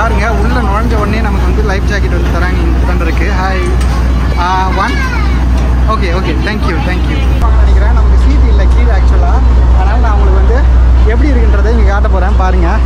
பாருங்க உள்ள நுழைஞ்ச உடனே நமக்கு வந்து லைஃப் ஜாக்கெட் வந்து தராங்க இங்கே பண்ணுறதுக்கு. ஹாய் ஒன் ஓகே தேங்க்யூ நினைக்கிறேன். நமக்கு சீட் இல்லை கீழே ஆக்சுவலாக, அதனால் நான் உங்களுக்கு வந்து எப்படி இருக்குன்றதை இங்கே காட்ட போகிறேன் பாருங்கள்.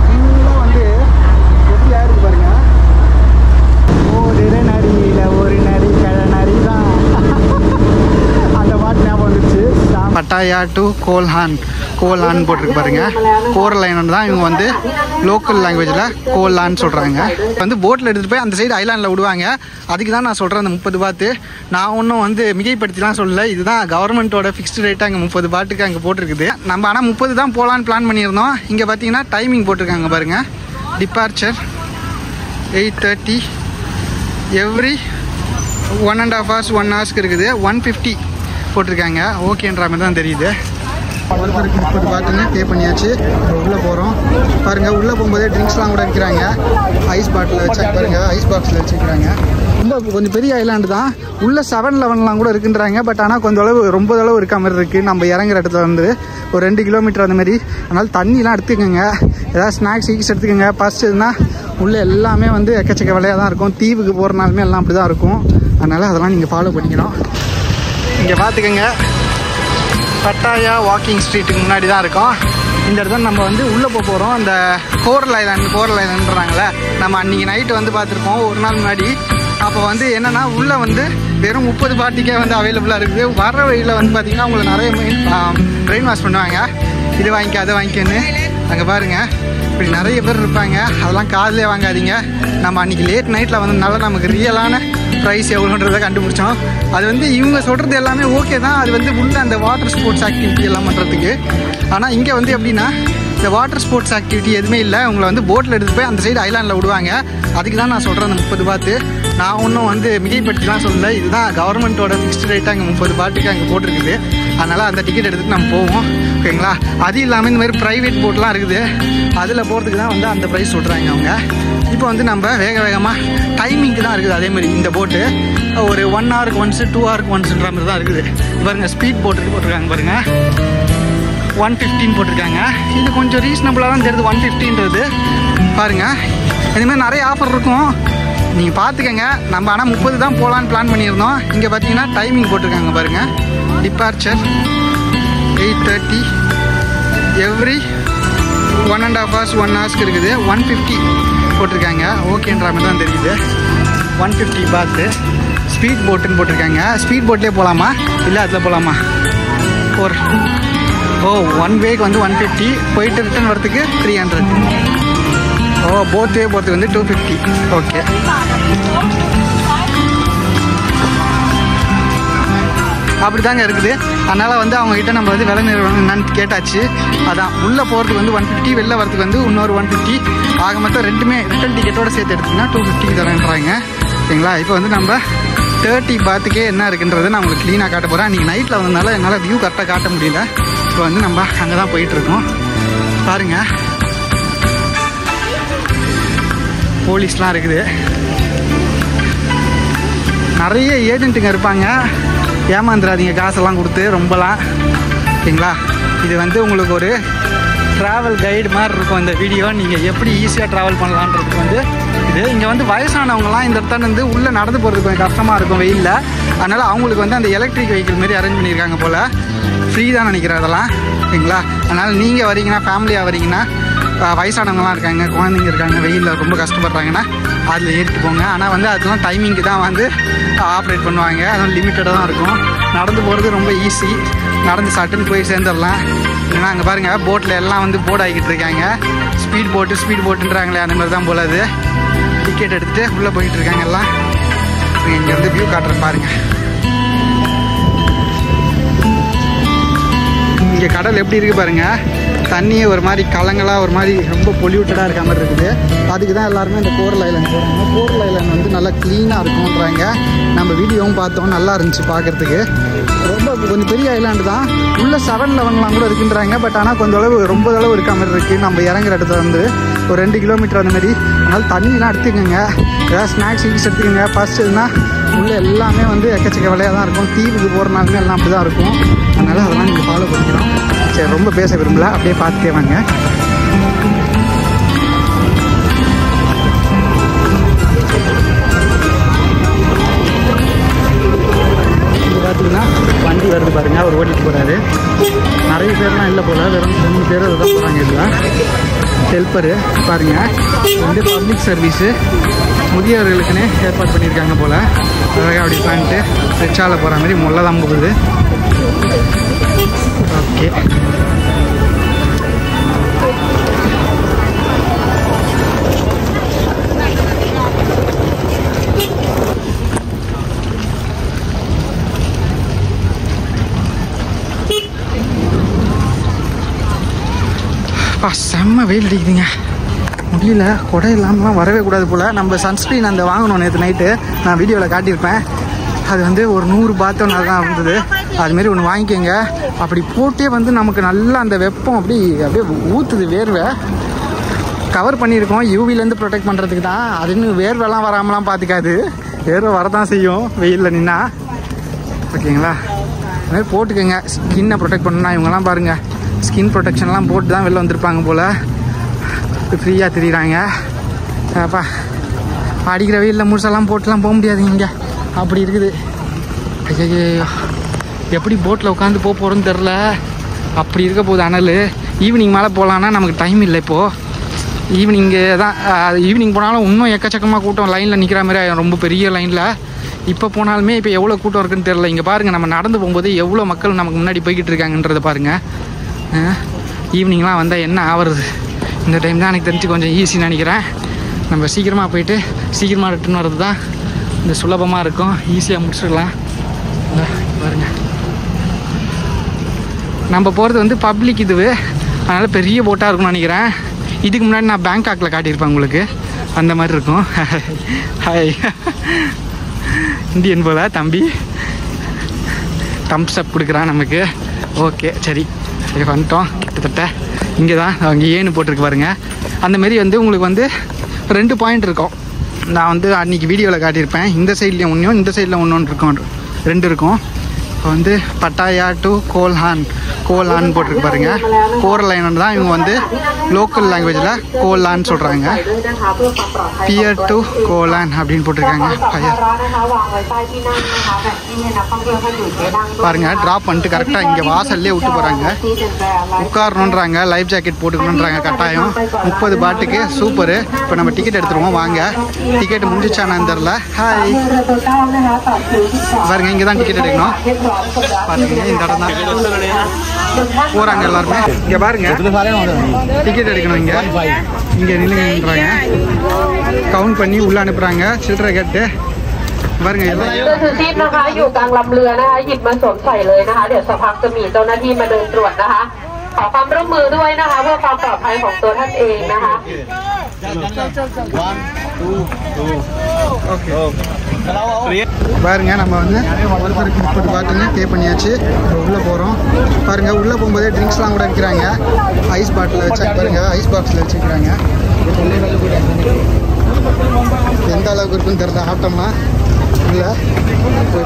ஃபுல்லாக வந்து எப்படி ஆயிருக்கு பாருங்க. ஒரு நரியில் ஒரு நரி கழ நரி தான் அந்த பாட்டு ஞாபகம் வந்துச்சு. பட்டாயா டு கோல்ஹான் போட்டிருக்கு பாருங்க. கோரலைன் தான் இவங்க வந்து லோக்கல் லாங்குவேஜில் கோலான்னு சொல்கிறாங்க. வந்து போட்டில் எடுத்துகிட்டு போய் அந்த சைடு ஐலாண்டில் விடுவாங்க. அதுக்கு தான் நான் சொல்கிறேன் அந்த 30 பாத்து. நான் ஒன்றும் வந்து மிகைப்படுத்திலாம் சொல்லலை. இதுதான் கவர்மெண்ட்டோட ஃபிக்ஸ்டு ரேட்டாக அங்கே 30 பாட்டுக்கு அங்கே போட்டிருக்குது. நம்ம ஆனால் 30 தான் போகலான்னு பிளான் பண்ணியிருந்தோம். இங்கே பார்த்தீங்கன்னா டைமிங் போட்டிருக்காங்க பாருங்கள். டிபார்ச்சர் 8:30 எவ்ரி 1.5 hours 1 hours இருக்குது. 150 போட்டிருக்காங்க. ஓகேன்ற மாதிரி தான் தெரியுது. ஒருத்தருக்கு 30 பாட்டுன்னு பே பண்ணியாச்சு. உள்ளே போகிறோம் பாருங்கள். உள்ளே போகும்போதே ட்ரிங்க்ஸ்லாம் கூட விற்கிறாங்க. ஐஸ் பாட்டில் வச்சு பாருங்கள், ஐஸ் பாக்ஸில் வச்சுக்கிறாங்க. கொஞ்சம் பெரிய ஐலாண்டு தான். உள்ள 7-11 கூட இருக்குன்றாங்க. பட் ஆனால் கொஞ்சம் ரொம்ப அளவு இருக்க மாதிரி இருக்குது. நம்ம இறங்குற இடத்துல வந்து ஒரு 2 கிலோமீட்டர் அந்த மாதிரி. அதனால் தண்ணிலாம் எடுத்துக்கோங்க. ஏதாவது ஸ்நாக்ஸ் எடுத்துக்கோங்க. பர்ஸ் இருந்தால் உள்ளே எல்லாமே வந்து எக்கச்சக்க விலையாக தான் இருக்கும். தீவுக்கு போகிறனாலுமே எல்லாம் அப்படி தான் இருக்கும். அதனால் அதெல்லாம் நீங்கள் ஃபாலோ பண்ணிக்கணும். இங்கே பார்த்துக்கோங்க, பட்டாயா வாக்கிங் ஸ்ட்ரீட்டுக்கு முன்னாடி தான் இருக்கும். இந்த இடத்துல நம்ம வந்து உள்ளே போகிறோம். அந்த கோரல் ஐலாண்டுன்றாங்களே, நம்ம அன்றைக்கி நைட்டு வந்து பார்த்துருப்போம் ஒரு நாள் முன்னாடி. அப்போ வந்து என்னென்னா உள்ளே வந்து வெறும் 30 பாட்டிக்கே வந்து அவைலபிளாக இருக்குது. வர வழியில் வந்து பார்த்திங்கன்னா அவங்களை நிறைய பிரெயின் வாஷ் பண்ணுவாங்க. இது வாங்கிக்க அதை வாங்கிக்கன்னு. அங்கே பாருங்கள் இப்படி நிறைய பேர் இருப்பாங்க. அதெல்லாம் காதிலே வாங்காதீங்க. நம்ம அன்றைக்கி லேட் நைட்டில் வந்ததுனால நமக்கு ரியலான ப்ரைஸ் எவ்வளோன்றதை கண்டுபிடிச்சோம். அது வந்து இவங்க சொல்கிறது எல்லாமே ஓகே தான். அது வந்து உள்ள அந்த வாட்டர் ஸ்போர்ட்ஸ் ஆக்டிவிட்டி எல்லாம் பண்ணுறதுக்கு. ஆனால் இங்கே வந்து எப்படின்னா இந்த வாட்டர் ஸ்போர்ட்ஸ் ஆக்டிவிட்டி எதுவுமே இல்லை. உங்களை வந்து போட்டில் எடுத்துகிட்டு போய் அந்த சைடு ஐலாண்டில் விடுவாங்க. அதுக்கு தான் நான் சொல்கிறேன் அந்த 30 பாத்து. நான் ஒன்றும் வந்து மிகைப்படுத்திலாம் சொல்லலை. இதுதான் கவர்மெண்ட்டோட ஃபிக்ஸ்டு ரேட்டாக அங்கே 30 பாட்டுக்கு அங்கே போட்டிருக்குது. அதனால் அந்த டிக்கெட் எடுத்துகிட்டு நம்ம போவோம். ஓகேங்களா? அது இல்லாமல் இந்த மாதிரி ப்ரைவேட் போட்லாம் இருக்குது. அதில் போகிறதுக்கு தான் வந்து அந்த ப்ரைஸ் சொல்கிறாங்க அவங்க. இப்போ வந்து நம்ம வேகமாக டைமிங்க்கு தான் இருக்குது. அதே மாதிரி இந்த போட்டு ஒரு 1 hour ஒன்ஸு 2 hour ஒன்ஸுன்ற மாதிரி தான் இருக்குது. பாருங்கள் ஸ்பீட் போட்டுக்கு போட்டிருக்காங்க பாருங்கள். 115 போட்டிருக்காங்க. இது கொஞ்சம் ரீசனபுளாக தான் தெரியுது 150ன்றது. பாருங்கள் இதுமாதிரி நிறைய ஆஃபர் இருக்கும். நீங்கள் பார்த்துக்கங்க. நம்ம ஆனால் 30 தான் போகலான்னு பிளான் பண்ணியிருந்தோம். இங்கே பார்த்தீங்கன்னா டைமிங் போட்டிருக்காங்க பாருங்கள். டிபார்ச்சர் 8:30 எவ்ரி 1.5 hours 1 hours இருக்குது. 150 போட்டிருக்காங்க. ஓகேன்ற மாதிரி தான் தெரியுது. 150 பாத்து. ஸ்பீட் போட்டுன்னு போட்டிருக்காங்க. ஸ்பீட் போட்லேயே போகலாமா இல்லை அதில் போகலாமா? ஒன் வேக்கு வந்து 150, போயிட்டு ரிட்டர்ன் வரத்துக்கு 300. போத் வே போகிறதுக்கு வந்து 250. ஓகே, அப்படி தாங்க இருக்குது. அதனால் வந்து அவங்ககிட்ட நம்ம வந்து விலை நிறுவனம் என்னன்னு கேட்டாச்சு. அதான் உள்ளே போகிறதுக்கு வந்து 150, வெளில வரதுக்கு வந்து இன்னொரு 150. ஆக மொத்தம் ரெண்டுமே ரிட்டன் டிக்கெட்டோடு சேர்த்து எடுத்திங்கன்னா 250 தரேன்றாங்க. சரிங்களா? இப்போ வந்து நம்ம 30 பாத்துக்கே என்ன இருக்குன்றது நான் உங்களுக்கு க்ளீனாக காட்ட போகிறேன். அன்றைக்கி நைட்டில் வந்ததுனால என்னால் வியூ கரெக்டாக காட்ட முடியல. இப்போ வந்து நம்ம அங்கே தான் போயிட்டுருக்கோம். பாருங்கள் போலீஸ்லாம் இருக்குது. நிறைய ஏஜென்ட்டுங்க இருப்பாங்க. ஏமாந்துடாதீங்க காசெல்லாம் கொடுத்து ரொம்பலாம். ஓகேங்களா? இது வந்து உங்களுக்கு ஒரு ட்ராவல் கைடு மாதிரி இருக்கும் இந்த வீடியோ. நீங்கள் எப்படி ஈஸியாக ட்ராவல் பண்ணலான்றதுக்கு வந்து இது. இங்கே வந்து வயசானவங்கலாம் இந்த இடத்துல வந்து உள்ளே நடந்து போகிறதுக்கு கொஞ்சம் கஷ்டமாக இருக்கும் வெயிலில். அதனால் அவங்களுக்கு வந்து அந்த எலக்ட்ரிக் வெஹிக்கிள் மாரி அரேஞ்ச் பண்ணியிருக்காங்க போல். ஃப்ரீ தான் நினைக்கிறேன் அதெல்லாம். ஓகேங்களா? அதனால் நீங்கள் வரீங்கன்னா, ஃபேமிலியாக வரீங்கன்னா, வயசானவங்களாம் இருக்காங்க, குழந்தைங்க இருக்காங்க, வெயிலில் ரொம்ப கஷ்டப்படுறாங்கன்னா அதில் ஏறிட்டு போங்க. ஆனால் வந்து அதெல்லாம் டைமிங்க்கு தான் வந்து ஆப்ரேட் பண்ணுவாங்க. அதெல்லாம் லிமிட்டடாக தான் இருக்கும். நடந்து போகிறது ரொம்ப ஈஸி. நடந்து சட்டுன்னு போய் சேர்ந்துடலாம். ஏன்னா அங்கே பாருங்கள் போட்டில் எல்லாம் வந்து போர்டு ஆகிக்கிட்டு இருக்காங்க. ஸ்பீட் போட்டுன்றாங்களே அந்த மாதிரி தான் போல். அது டிக்கெட் எடுத்துகிட்டு உள்ளே போயிட்டு இருக்காங்க எல்லாம். இங்கே வந்து வியூ காட்டுறேன் பாருங்கள். இங்கே கடல் எப்படி இருக்குது பாருங்கள். தண்ணியே ஒரு மாதிரி கலங்களாக, ஒரு மாதிரி ரொம்ப பொல்யூட்டடாக இருக்க மாதிரி இருக்குது. அதுக்கு தான் எல்லாருமே இந்த கோரல் ஐலாண்ட் போகிறாங்க. கோரல் ஐலாண்ட் வந்து நல்லா க்ளீனாக இருக்கும்ன்றாங்க. நம்ம வீடியோவும் பார்த்தோம், நல்லா இருந்துச்சு பார்க்குறதுக்கு. கொஞ்சம் பெரிய ஐலாண்டு தான். உள்ள 7-11 கூட இருக்குன்றாங்க. பட் ஆனால் கொஞ்சம் ரொம்ப அளவு இருக்க மாதிரி இருக்குது. நம்ம இறங்குற இடத்துல வந்து ஒரு 2 கிலோமீட்டர் அந்த மாதிரி. அதனால் தண்ணிலாம் எடுத்துக்கோங்க. ஏதாவது ஸ்நாக்ஸ் எடுத்துக்கோங்க. ஃபர்ஸ்ட் இருந்தால் உள்ளே எல்லாமே வந்து எக்கச்சக்க விலையாக தான் இருக்கும். தீவுக்கு போகிறனாலுமே எல்லாம் அப்படி தான் இருக்கும். அதனால் அதெல்லாம் நீங்கள் ஃபாலோ பண்ணிக்கிறோம். சரி, ரொம்ப பேச விரும்பல, அப்படியே பார்த்துட்டே வாங்க. இவங்க ஹெல்ப்பரு பாருங்கள். வந்து பப்ளிக் சர்வீஸு முதியவர்களுக்குன்னு ஏற்பாடு பண்ணியிருக்காங்க போல். அழகாக அப்படி பண்ணிட்டு ரிக்ஷாவில் போகிற மாதிரி முல்லை தான் போகுது. ஓகே, செம்ம வெயில் அடிக்குதுங்க. முடியல, கொடை இல்லாமலாம் வரவே கூடாது போல். நம்ம சன்ஸ்க்ரீன் அந்த வாங்கணும் நேற்று நைட்டு, நான் வீடியோவில் காட்டியிருப்பேன். அது வந்து ஒரு 100 பாத்தோன்னா தான் இருந்தது. அதுமாரி ஒன்று வாங்கிக்கோங்க. அப்படி போட்டே வந்து நமக்கு நல்லா அந்த வெப்பம் அப்படியே ஊற்றுது. வேர்வை கவர் பண்ணியிருக்கோம் யூவிலேருந்து ப்ரொடெக்ட் பண்ணுறதுக்கு தான். அது இன்னும் வேர்வெல்லாம் வராமலாம் பார்த்துக்காது, வேர்வை வரதான் செய்யும் வெயிலில் நின்னா. ஓகேங்களா, அதுமாதிரி போட்டுக்கோங்க. ஸ்கின்னை ப்ரொடெக்ட் பண்ணணும்னா இவங்கெல்லாம் பாருங்கள், ஸ்கின் ப்ரொடெக்ஷன்லாம் போட்டு தான் வெளில வந்திருப்பாங்க போல். ஃப்ரீயாக தெரியுறாங்க. அப்பா அடிக்கிற வெயிலில் முழுசெல்லாம் போட்டுலாம் போக முடியாதுங்க, இங்கே அப்படி இருக்குது. ஐயோ, எப்படி போட்டில் உட்காந்து போக போகிறோன்னு தெரில, அப்படி இருக்க போகுது அனல். ஈவினிங் மேலே போகலான்னா நமக்கு டைம் இல்லை இப்போது. ஈவினிங்கு தான், ஈவினிங் போனாலும் இன்னும் எக்கச்சக்கமாக கூட்டம் லைனில் நிற்கிற மாதிரி ஆகிடும், ரொம்ப பெரிய லைனில். இப்போ போனாலுமே இப்போ எவ்வளோ கூட்டம் இருக்குன்னு தெரில. இங்கே பாருங்கள், நம்ம நடந்து போகும்போது எவ்வளோ மக்கள் நமக்கு முன்னாடி போய்கிட்டு இருக்காங்கன்றதை பாருங்கள். ஈவினிங்லாம் வந்தால் என்ன ஆகிறது? இந்த டைம் தான் எனக்கு தெரிஞ்சு கொஞ்சம் ஈஸின்னு நினைக்கிறேன். நம்ம சீக்கிரமாக போயிட்டு சீக்கிரமாக ரிட்டர்ன் வர்றது தான் இந்த சுலபமாக இருக்கும், ஈஸியாக முடிச்சிடலாம். பாருங்கள், நம்ம போகிறது வந்து பப்ளிக் இதுவு, அதனால் பெரிய போட்டாக இருக்கும்னு நினைக்கிறேன். இதுக்கு முன்னாடி நான் பேங்காக்கில் காட்டியிருப்பேன் உங்களுக்கு, அந்த மாதிரி இருக்கும். ஹாய், இந்தியன் போல் தம்பி தம்ஸ் அப் கொடுக்குறான் நமக்கு. ஓகே, சரி வந்துட்டோம் கிட்டத்தட்ட. இங்கே தான் அவங்க ஏன்னு போட்டிருக்கு பாருங்கள். அந்தமாரி வந்து உங்களுக்கு வந்து 2 பாயிண்ட் இருக்கும். நான் வந்து அன்றைக்கி வீடியோவில் காட்டியிருப்பேன். இந்த சைட்லேயும் ஒன்றும், இந்த சைடில் ஒன்று இருக்கும், 2 இருக்கும். இப்போ வந்து பட்டாயா டு கோல்ஹான் போட்டிருக்கு பாருங்கள். கோரலைன் தான் இவங்க வந்து லோக்கல் லாங்குவேஜில் கோலான்னு சொல்கிறாங்க. பியர் டு கோலான் அப்படின்னு போட்டிருக்காங்க. பாருங்கள், ட்ராப் பண்ணிட்டு கரெக்டாக இங்கே வாசல்லே விட்டு போகிறாங்க. உட்காரணுன்றாங்க, லைஃப் ஜாக்கெட் போட்டுக்கணுன்றாங்க கட்டாயம். 30 பாட்டுக்கு சூப்பரு. இப்போ நம்ம டிக்கெட் எடுத்துருவோம் வாங்க. டிக்கெட் முடிஞ்சிச்சானான்னு தெரில. ஹாய் பாருங்கள், இங்கே தான் டிக்கெட் எடுக்கணும். பாருங்க, இந்த இடம் தான் போகிறாங்க எல்லாருமே. இங்கே பாருங்க, டிக்கெட் எடுக்கணும். இங்கே நில்லுங்கன்றாங்க, கவுண்ட் பண்ணி உள்ளே அனுப்புகிறாங்க. சில்லறை கேட்டு பாருங்க எல்லாம். ชีพนะคะอยู่กลางลำเรือนะคะหยิบมาสวมใส่เลยนะคะเดี๋ยวสักพักจะมีเจ้าหน้าที่มาเดินตรวจนะคะขอความร่วมมือด้วยนะคะเพื่อความปลอดภัยของตัวท่านเองนะคะ பாருங்க, நம்ம வந்து ஒருத்தருக்கு 30 பாட்டுன்னு பே பண்ணியாச்சு. உள்ளே போகிறோம். பாருங்கள், உள்ளே போகும்போதே ட்ரிங்க்ஸ்லாம் கூட விற்கிறாங்க. ஐஸ் பாட்டில் வச்சு பாருங்கள், ஐஸ் பாக்ஸில் வச்சுக்கிறாங்க. எந்த அளவுக்கு இருக்குன்னு தெரியல. ஆட்டம்னா இல்லை போய்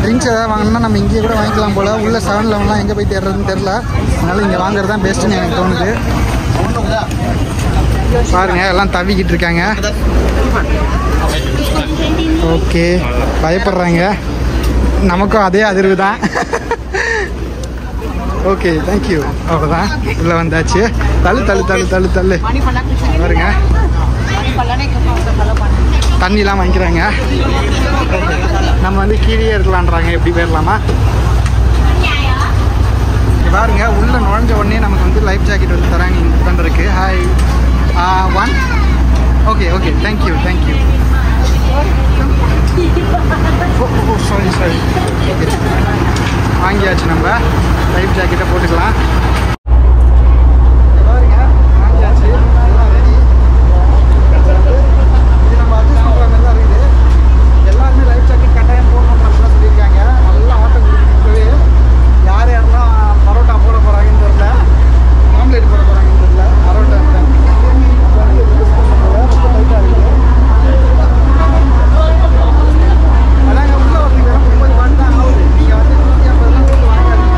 ட்ரிங்க்ஸ் எதாவது வாங்கினா நம்ம இங்கேயே கூட வாங்கிக்கலாம் போல். உள்ள 7-11 எங்கே போய் தேடுறதுன்னு தெரில, அதனால் இங்கே வாங்குறது தான் பெஸ்ட்டுன்னு எனக்கு தோணுது. பாருங்கள், எல்லாம் தவிக்கிட்டு இருக்காங்க. ஓகே, பயப்படுறாங்க. நமக்கும் அதே அதிர்வு தான். Okay, thank you. அவ்வளோதான், உள்ளே வந்தாச்சு. தள்ளு பாருங்க, தண்ணிலாம் வாங்கிக்கிறாங்க. நம்ம வந்து கீழே இருக்கலான்றாங்க, எப்படி போயிடலாமா? பாருங்க, உள்ளே நுழைஞ்ச உடனே நமக்கு வந்து லைஃப் ஜாக்கெட் வந்து தராங்க இங்கே பண்ணுறதுக்கு. Hi 1. Okay, thank you. Sorry. Okay, வாங்கியாச்சு. நம்ம லைஃப் ஜாக்கெட்டை போட்டுக்கலாம். பாருங்க, வாங்கியாச்சு, எல்லாம் ரெடி. இது நம்ம அட்ஜஸ்ட் பண்ணுற மாதிரி தான் இருக்குது. எல்லாருமே லைஃப் ஜாக்கெட் கட்டாயம் போடணும்னு சொல்லியிருக்காங்க. நல்லா ஆட்டம் கொடுத்துட்டு யாரெல்லாம் பரோட்டா போட போகிறாங்கன்னு தெரியல, ஆம்லேட் போட போகிறாங்கன்னு தெரியல. பரோட்டா ரொம்ப லைட்டாக இருக்குது. அதாங்க, உள்ள வரீங்க 30 பாட்டு தான் ஆகுது. நீங்கள் வந்து 150 போட்டு வாங்காதீங்க.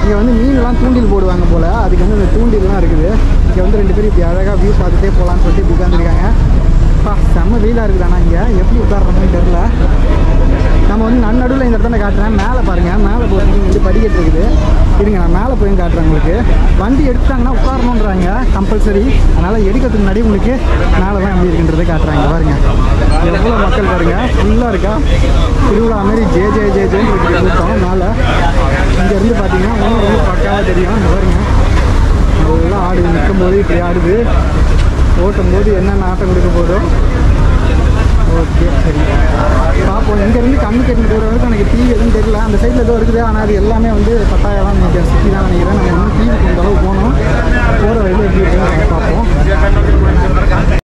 இங்கே வந்து மீன்லாம் தூண்டில் போடுவாங்க போல், அதுக்கு வந்து இந்த தூண்டில்லாம் இருக்குது. இங்கே வந்து 2 பேரும் இப்படி அழகாக வியூ பார்த்துட்டே போகலான்னு சொல்லிட்டு இப்படி உட்காந்துருக்காங்க. செம்ம வெயிலாக இருக்குது. ஆனால் இங்கே எப்படி உட்காரணும்னு தெரில. நம்ம வந்து நடுவில் இந்த இடத்துல காட்டுறேன். மேலே பாருங்கள், மேலே போகிறதுக்கு வந்து படிக்கட்டு இருக்குது. இருங்க நான் மேலே போய் காட்டுறேன் உங்களுக்கு. வண்டி எடுத்துட்டாங்கன்னா உட்காரணுன்றாங்க கம்பல்சரி. அதனால் எடுக்கிறதுக்கு முன்னாடி உங்களுக்கு மேலே தான் எப்படி இருக்குன்றதை காட்டுறாங்க. பாருங்க எவ்வளோ மக்கள் பாருங்க, ஃபுல்லாக இருக்கா. திருவிழா மாதிரி ஜே ஜே ஜே ஜேன்னு கூட்டம் மேலே. இங்கேருந்து பார்த்தீங்கன்னா ஒன்றும் ரொம்ப பக்காவாக தெரியும். இந்த பாருங்க நல்லா ஆடுது, நிற்கும்போது இப்படி ஆடுது, ஓட்டும் போது என்னென்ன ஆட்டம் கொடுக்க போதோ. ஓகே சரி பார்ப்போம். இங்கேருந்து கம்யூனிகேஷன் போகிற வரைக்கும் எனக்கு டிவி எதுவும் தெரியல. அந்த சைடில் ஏதோ இருக்குது, ஆனால் அது எல்லாமே வந்து பட்டாயா தான் நினைக்கிறேன், சிட்டி தான் நினைக்கிறேன். நம்ம இன்னும் டிவி கொஞ்சம் அளவு போகணும். போகிற வழியில் எப்படி இருக்குன்னு பார்ப்போம்.